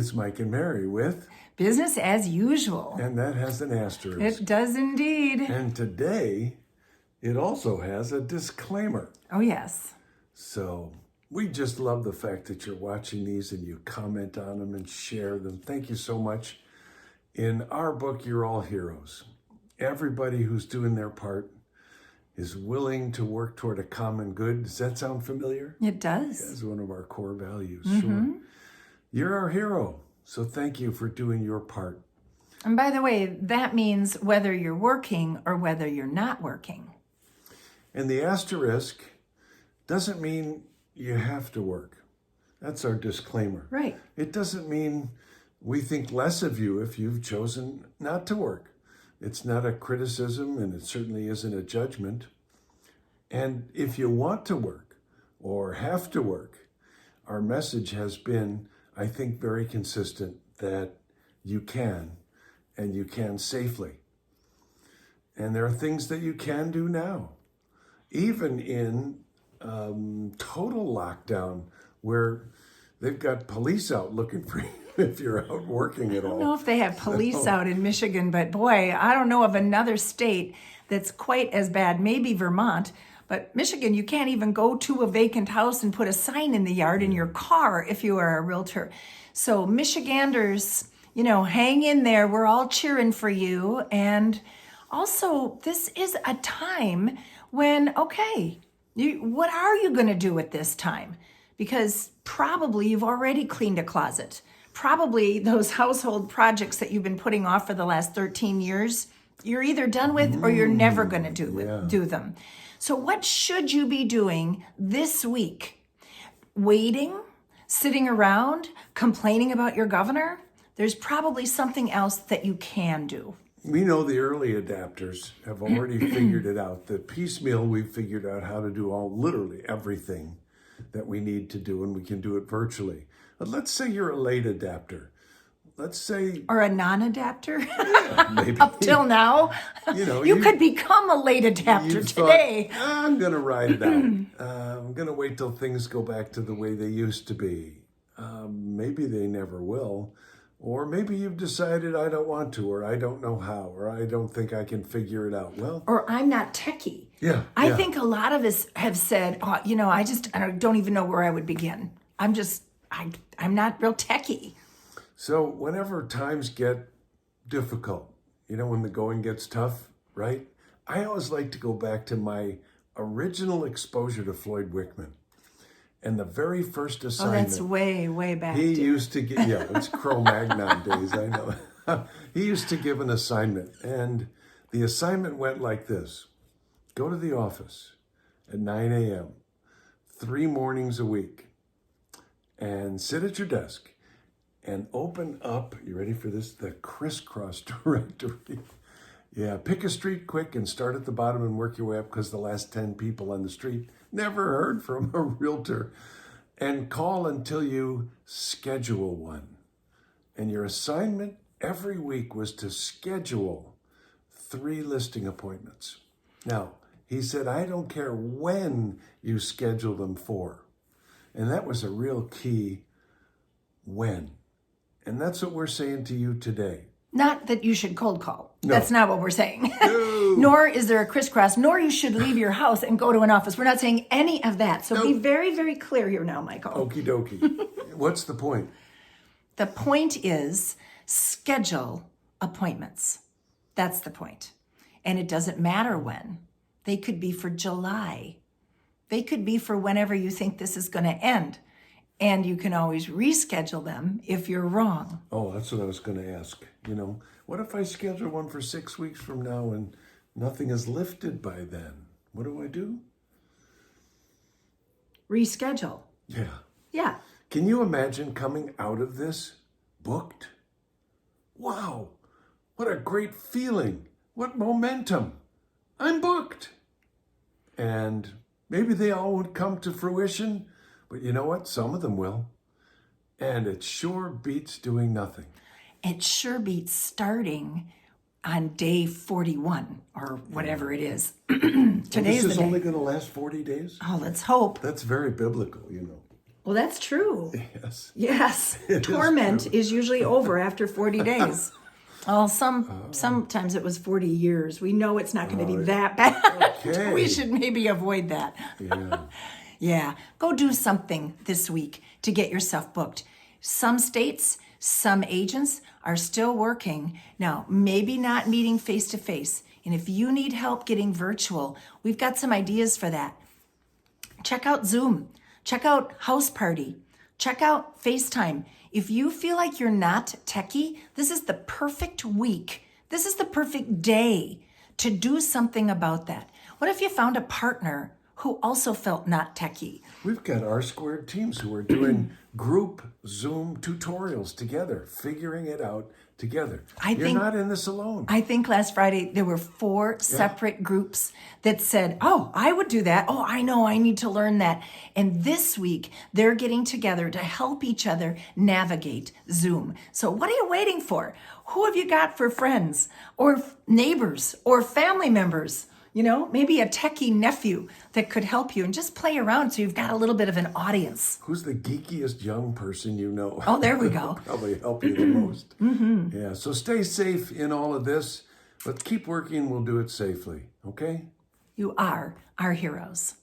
It's Mike and Mary with Business as usual. And that has an asterisk. It does indeed. And today, it also has a disclaimer. Oh, yes. So we just love the fact that you're watching these and you comment on them and share them. Thank you so much. In our book, you're all heroes. Everybody who's doing their part is willing to work toward a common good. Does that sound familiar? It does. That's one of our core values, sure. You're our hero, so thank you for doing your part. And by the way, that means whether you're working or whether you're not working. And the asterisk doesn't mean you have to work. That's our disclaimer. Right. It doesn't mean we think less of you if you've chosen not to work. It's not a criticism, and it certainly isn't a judgment. And if you want to work or have to work, our message has been, I think, very consistent that you can, and you can safely. And there are things that you can do now, even in total lockdown, where they've got police out looking for you if you're out working at all. I don't know if they have police out in Michigan, but boy, I don't know of another state that's quite as bad. Maybe Vermont, but Michigan, you can't even go to a vacant house and put a sign in the yard in your car if you are a realtor. So Michiganders, hang in there. We're all cheering for you. And also, this is a time when, what are you going to do at this time? Because probably you've already cleaned a closet. Probably those household projects that you've been putting off for the last 13 years, you're either done with or you're never going to do them. So what should you be doing this week? Waiting? Sitting around? Complaining about your governor? There's probably something else that you can do. We know the early adapters have already figured it out. The piecemeal, we've figured out how to do literally everything that we need to do, and we can do it virtually. But let's say you're a late adapter. Let's say... Or a non-adapter? Yeah, maybe. Up till now. You could become a late adapter today. I'm going to ride it out. I'm going to wait till things go back to the way they used to be. Maybe they never will. Or maybe you've decided I don't want to, or I don't know how, or I don't think I can figure it out. Well, or I'm not techie. Yeah. I think a lot of us have said, I don't even know where I would begin. I'm not real techie. So whenever times get difficult, when the going gets tough, right? I always like to go back to my original exposure to Floyd Wickman. And the very first assignment... Oh, that's way, way back. He used to give... Yeah, it's Cro-Magnon days, I know. He used to give an assignment, and the assignment went like this. Go to the office at 9 a.m., 3 mornings a week, and sit at your desk and open up, you ready for this? The crisscross directory. Yeah, pick a street quick and start at the bottom and work your way up, because the last 10 people on the street never heard from a realtor. And call until you schedule one. And your assignment every week was to schedule 3 listing appointments. Now, he said, I don't care when you schedule them for. And that was a real key, when. And that's what we're saying to you today. Not that you should cold call. No. That's not what we're saying. No. Nor is there a crisscross, nor you should leave your house and go to an office. We're not saying any of that. So Be very, very clear here now, Michael. Okie dokie. What's the point? The point is schedule appointments. That's the point. And it doesn't matter when. They could be for July. They could be for whenever you think this is going to end. And you can always reschedule them if you're wrong. Oh, that's what I was going to ask. What if I schedule one for 6 weeks from now and nothing is lifted by then? What do I do? Reschedule. Yeah. Yeah. Can you imagine coming out of this booked? Wow, what a great feeling. What momentum. I'm booked. And maybe they all won't come to fruition, but you know what? Some of them will. And it sure beats doing nothing. It sure beats starting on day 41 or whatever it is. Today's this is the day. only going to last 40 days? Oh, let's hope. That's very biblical, Well, that's true. Yes. Yes. It is Torment true. is usually over after 40 days. Well, sometimes it was 40 years. We know it's not going to be that bad. Okay. We should maybe avoid that. Yeah. Yeah. Go do something this week to get yourself booked. Some states, some agents are still working. Now, maybe not meeting face to face. And if you need help getting virtual, we've got some ideas for that. Check out Zoom. Check out House Party. Check out FaceTime. If you feel like you're not techie, this is the perfect week. This is the perfect day to do something about that. What if you found a partner who also felt not techie? We've got R squared teams who are doing group Zoom tutorials together, figuring it out together. You're not in this alone. I think last Friday there were 4 separate groups that said, oh, I would do that. Oh, I know, I need to learn that. And this week they're getting together to help each other navigate Zoom. So what are you waiting for? Who have you got for friends or neighbors or family members? You know, maybe a techie nephew that could help you and just play around so you've got a little bit of an audience. Who's the geekiest young person you know? Oh, there we go. Probably help you the most. Yeah, so stay safe in all of this, but keep working. We'll do it safely, okay? You are our heroes.